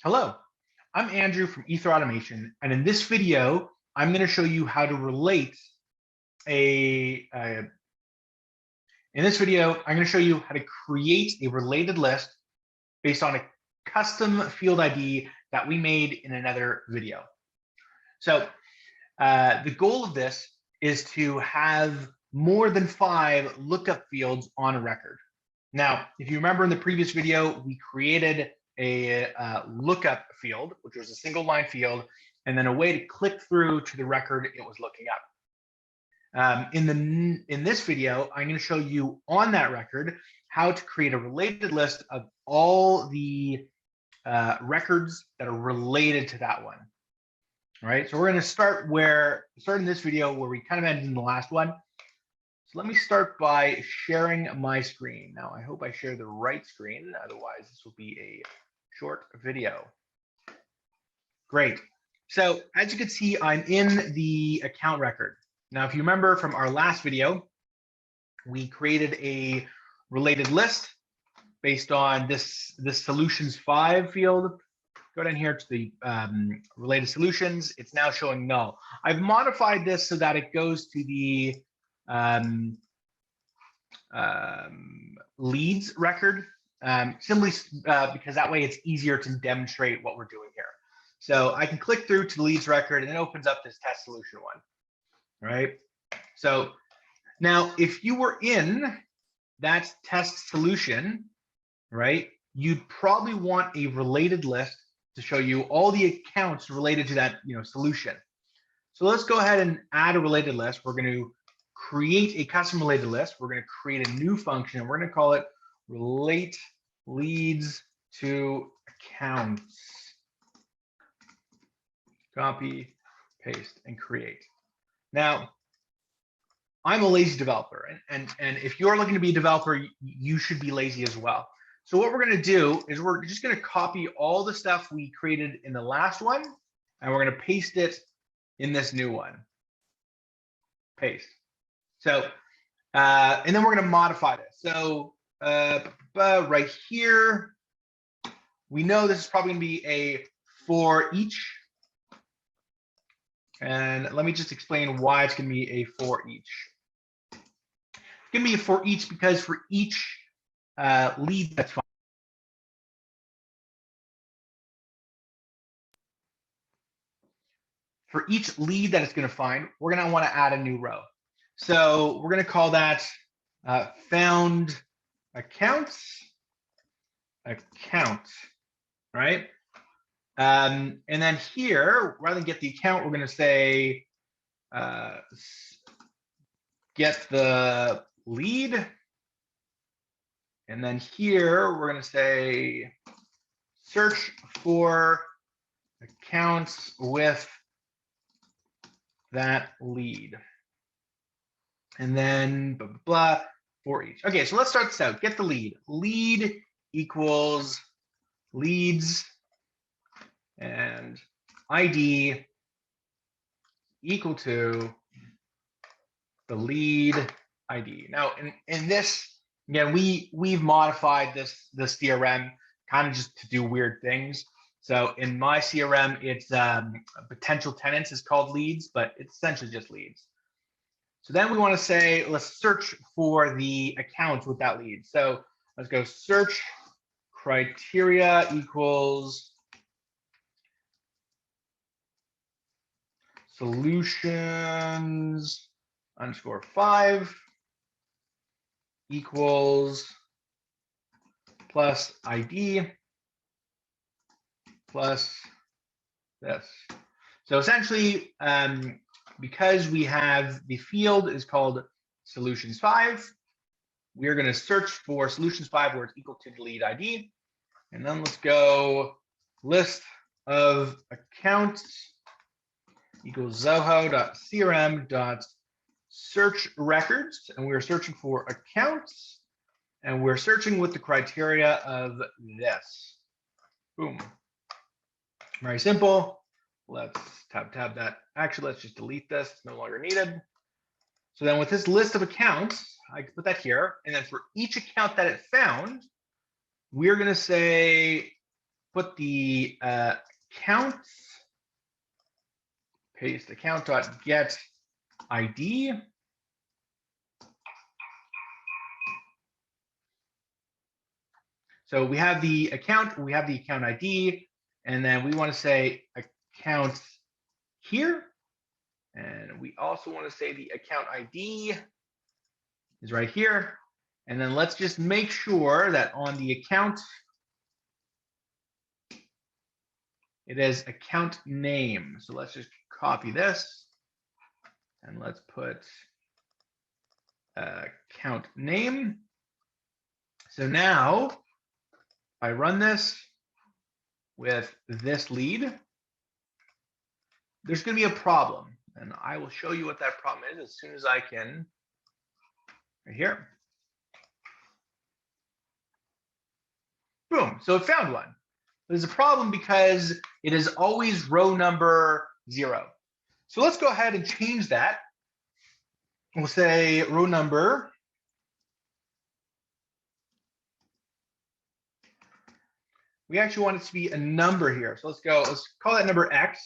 Hello, I'm Andrew from Ether Automation, and in this video, I'm going to show you how to relate in this video, I'm going to show you how to create a related list based on a custom field ID that we made in another video. So the goal of this is to have more than 5 lookup fields on a record. Now, if you remember in the previous video, we created a lookup field, which was a single line field, and then a way to click through to the record it was looking up. In this video, I'm going to show you on that record how to create a related list of all the records that are related to that one. All right, so we're going to start in this video where we kind of ended in the last one. So let me start by sharing my screen. Now, I hope I share the right screen. Otherwise, this will be a short video. Great. So as you can see, I'm in the account record. Now, if you remember from our last video, we created a related list based on this solutions 5 field. Go down here to the related solutions. It's now showing null. I've modified this so that it goes to the leads record, simply because that way it's easier to demonstrate what we're doing here. So I can click through to the leads record and it opens up this test solution one, right? So now if you were in that test solution, right, you'd probably want a related list to show you all the accounts related to that solution. So let's go ahead and add a related list. We're going to create a custom related list. We're going to create a new function and we're going to call it relate leads to accounts. Copy, paste, and create. Now, I'm a lazy developer, and if you're looking to be a developer, you should be lazy as well. So what we're going to do is we're just going to copy all the stuff we created in the last one, and we're going to paste it in this new one. Paste. So, and then we're going to modify this. So right here, we know this is probably going to be a for each. And let me just explain why it's going to be a for each. It's going to be a for each because for each lead that's fine. For each lead that it's going to find, we're going to want to add a new row. So we're going to call that found accounts account, right? And then here, rather than get the account, we're going to say get the lead. And then here, we're going to say search for accounts with that lead. And then blah, blah, blah, for each. Okay, so let's start this out. Get the lead. Lead equals leads and ID equal to the lead ID. Now, in this, again, we've modified this CRM kind of just to do weird things. So in my CRM, it's potential tenants is called leads, but it's essentially just leads. So then we want to say, let's search for the accounts with that lead. So let's go search criteria equals solutions underscore 5 equals plus ID plus this. So essentially, because we have the field is called solutions 5, we're going to search for solutions 5 where it's equal to the lead ID. And then let's go list of accounts equals zoho.crm.search records. And we're searching for accounts. And we're searching with the criteria of this. Boom. Very simple. Let's tab that. Actually, let's just delete this. It's no longer needed. So then with this list of accounts, I can put that here. And then for each account that it found, we're going to say put the accounts, paste account.get ID. So we have the account, we have the account ID, and then we want to say account here. And we also want to say the account ID is right here. And then let's just make sure that on the account, it is account name. So let's just copy this and let's put account name. So now if I run this with this lead, there's going to be a problem. And I will show you what that problem is as soon as I can. Right here. Boom. So it found one. There's a problem because it is always row number 0. So let's go ahead and change that. We'll say row number. We actually want it to be a number here. So let's call that number X.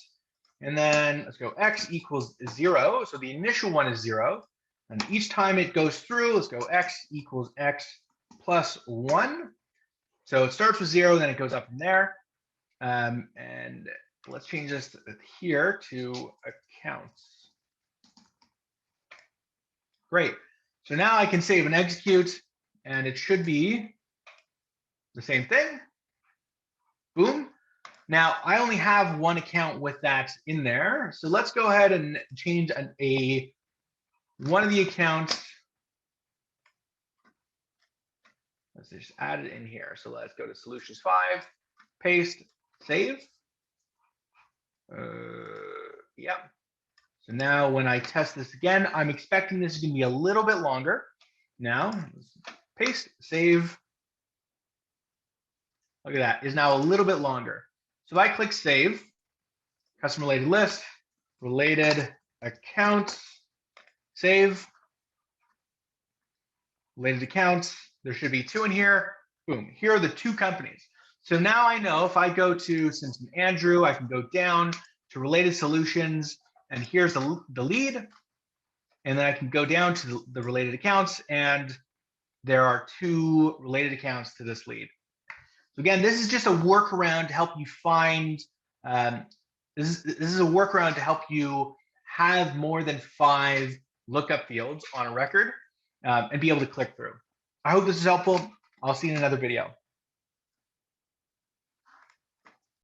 And then let's go X equals 0. So the initial one is 0. And each time it goes through, let's go X equals X plus 1. So it starts with 0, then it goes up from there. And let's change this here to accounts. Great. So now I can save and execute, and it should be the same thing. Boom. Now I only have one account with that in there. So let's go ahead and change one of the accounts. Let's just add it in here. So let's go to solutions 5, paste, save. Yeah. So now when I test this again, I'm expecting this is going to be a little bit longer. Now, paste, save. Look at that, is now a little bit longer. So if I click save, custom related list, related accounts, save, related accounts, there should be 2 in here. Boom, here are the 2 companies. So now I know if I go to Simpson Andrew, I can go down to related solutions, and here's the lead. And then I can go down to the related accounts, and there are 2 related accounts to this lead. So again, this is just a workaround to help you find, this is a workaround to help you have more than 5 lookup fields on a record and be able to click through. I hope this is helpful. I'll see you in another video.